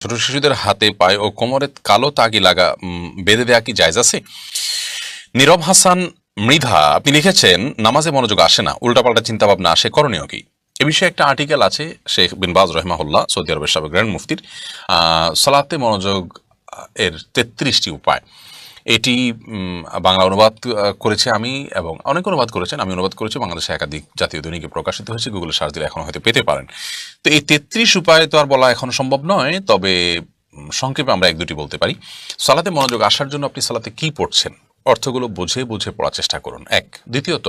ছোট শিশুদের হাতে পায়ে ও কোমরে কালো তাগি লাগা বেঁধে দেয়া কি জায়েজ আছে? নীরব হাসান মৃধা আপনি লিখেছেন, নামাজে মনোযোগ আসে না, উল্টাপাল্টা চিন্তা ভাবনা আসে, করণীয় কি? এ বিষয়ে একটা আর্টিকেল আছে শেখ বিন বাজ রহমাহুল্লাহ, সৌদি আরবের সাবেক গ্র্যান্ড মুফতির, সালাতে মনোযোগ এর 33টি উপায়। এটি বাংলা অনুবাদ করেছে আমি, এবং অনেক অনুবাদ করেছেন, আমি অনুবাদ করেছি, বাংলাদেশে একাধিক জাতীয় দৈনিকে প্রকাশিত হয়েছে, গুগলে সার্চ দিলে এখন হয়তো পেতে পারেন। তো এই 33 উপায় তো আর বলা এখন সম্ভব নয়, তবে সংক্ষেপে আমরা এক দুটি বলতে পারি। সালাতে মনোযোগ আসার জন্য আপনি সালাতে কি পড়ছেন অর্থগুলো বুঝে বুঝে পড়ার চেষ্টা করুন, এক। দ্বিতীয়ত,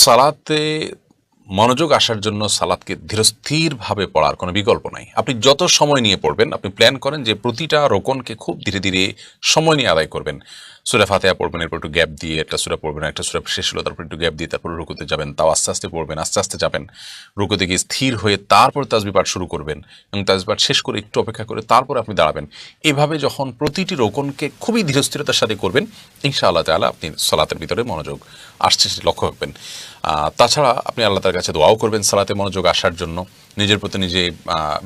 সালাতে মনোযোগ আসার জন্য সালাদকে ধীরস্থিরভাবে পড়ার কোনো বিকল্প নাই। আপনি যত সময় নিয়ে পড়বেন, আপনি প্ল্যান করেন যে প্রতিটা রোকনকে খুব ধীরে ধীরে সময় নিয়ে আদায় করবেন। সূরা ফাতিহা পড়বেন, এরপর একটু গ্যাপ দিয়ে একটা সূরা পড়বেন, একটা সূরা শেষ হলো তারপর একটু গ্যাপ দিয়ে তারপর রুকুতে যাবেন, তাও আস্তে আস্তে পড়বেন, আস্তে আস্তে যাবেন, রুকুতে গিয়ে স্থির হয়ে তারপর তাসবিহ পাঠ শুরু করবেন, এবং তাসবিহ পাঠ শেষ করে একটু অপেক্ষা করে তারপর আপনি দাঁড়াবেন। এভাবে যখন প্রতিটি রোকনকে খুবই ধীরস্থিরতার সাথে করবেন, ইনশাআল্লাহ তাআলা আপনি সালাতের ভিতরে মনোযোগ আসছে সেটি লক্ষ্য রাখবেন। তাছাড়া আপনি আল্লাহ তার কাছে দোয়াও করবেন সালাতে মনোযোগ আসার জন্য। নিজের প্রতি নিজে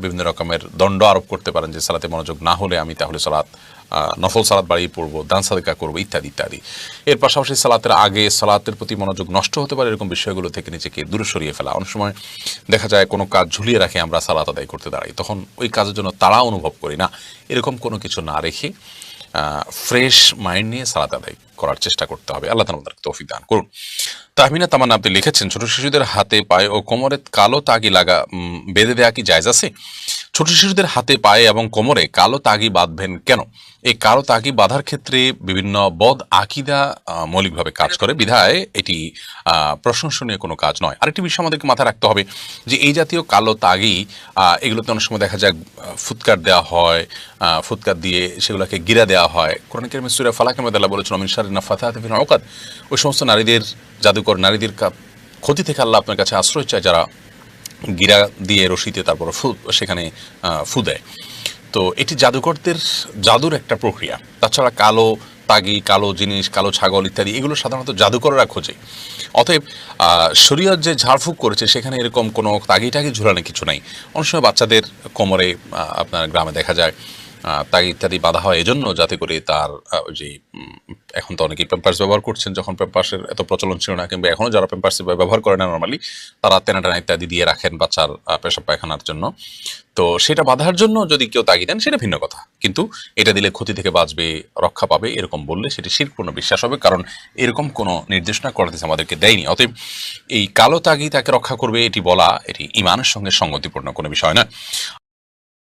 বিভিন্ন রকমের দণ্ড আরোপ করতে পারেন যে সালাতে মনোযোগ না হলে আমি তাহলে সালাত নফল সালাত বাড়িয়ে পড়বো, দান সাদকা করবো, ইত্যাদি ইত্যাদি। এর পাশাপাশি সালাতের আগে সালাতের প্রতি মনোযোগ নষ্ট হতে পারে এরকম বিষয়গুলো থেকে নিজেকে দূরে সরিয়ে ফেলা। অনেক সময় দেখা যায় কোনো কাজ ঝুলিয়ে রাখে আমরা সালাত আদায় করতে দাঁড়াই, তখন ওই কাজের জন্য তাড়া অনুভব করি না। এরকম কোনো কিছু না রেখে ফ্রেশ মাইন্ড নিয়ে সালাত আদায় করার চেষ্টা করতে হবে। আল্লাহ তাআলা আমাদেরকে তৌফিক দান করুন। তাহমিনা তামান্না আপনি লিখেছেন, ছোট শিশুদের হাতে পায়ে ও কোমরে কালো তাগি লাগা বেঁধে দেয়া কি জায়েজ আছে? ছোট শিশুদের হাতে পায়ে এবং কোমরে কালো তাগি বাঁধবেন কেন? এই কালো তাগি বাঁধার ক্ষেত্রে বিভিন্ন বদ আকিদা মৌলিকভাবে কাজ করে, বিধায় এটি প্রশংসনীয় কোনো কাজ নয়। আরেকটি বিষয় আমাদেরকে মাথায় রাখতে হবে যে এই জাতীয় কালো তাগি এগুলোতে অনেক সময় দেখা যায় ফুৎকার দেওয়া হয়, ফুৎকার দিয়ে সেগুলোকে গিরা দেওয়া হয়। কোরআন কারীমে সূরা ফালাকের মধ্যে আল্লাহ বলেছেন, মিন শাররি নাফাথাতি ফিল উকাদ। ওই সমস্ত নারীদের, জাদুকর নারীদের ক্ষতি থেকে আল্লাহ আপনার কাছে আশ্রয় চায়, যারা গিরা দিয়ে রশিতে তারপর সেখানে ফু দেয়। তো এটি জাদুকরদের জাদুর একটা প্রক্রিয়া। তাছাড়া কালো তাগি, কালো জিনিস, কালো ছাগল ইত্যাদি এগুলো সাধারণত জাদুকররা খোঁজে। অতএব শরীয়ত যে ঝাড়ফুঁক করেছে সেখানে এরকম কোনো তাগি টাগি ঝুলানো কিছু নাই। অনেক সময় বাচ্চাদের কোমরে আপনার গ্রামে দেখা যায় তাগি ইত্যাদি বাঁধা হয় এজন্য, যাতে করে তার ওই যে এখন তো অনেকেই প্যাম্পার্স ব্যবহার করছেন, যখন প্যাম্পার্সের এত প্রচলন ছিল না, কিংবা এখনও যারা প্যাম্পার্স ব্যবহার করে না নর্মালি, তারা তেনা টেনা ইত্যাদি দিয়ে রাখেন বাচ্চার পেশাব পায়খানার জন্য। তো সেটা বাঁধার জন্য যদি কেউ তাগি দেন সেটা ভিন্ন কথা, কিন্তু এটা দিলে ক্ষতি থেকে বাঁচবে, রক্ষা পাবে, এরকম বললে সেটি শিরকপূর্ণ বিশ্বাস হবে, কারণ এরকম কোনো নির্দেশনা করাতে আমাদেরকে দেয়নি। অতএব এই কালো তাগি তাকে রক্ষা করবে এটি বলা, এটি ইমানের সঙ্গে সঙ্গতিপূর্ণ কোনো বিষয় না।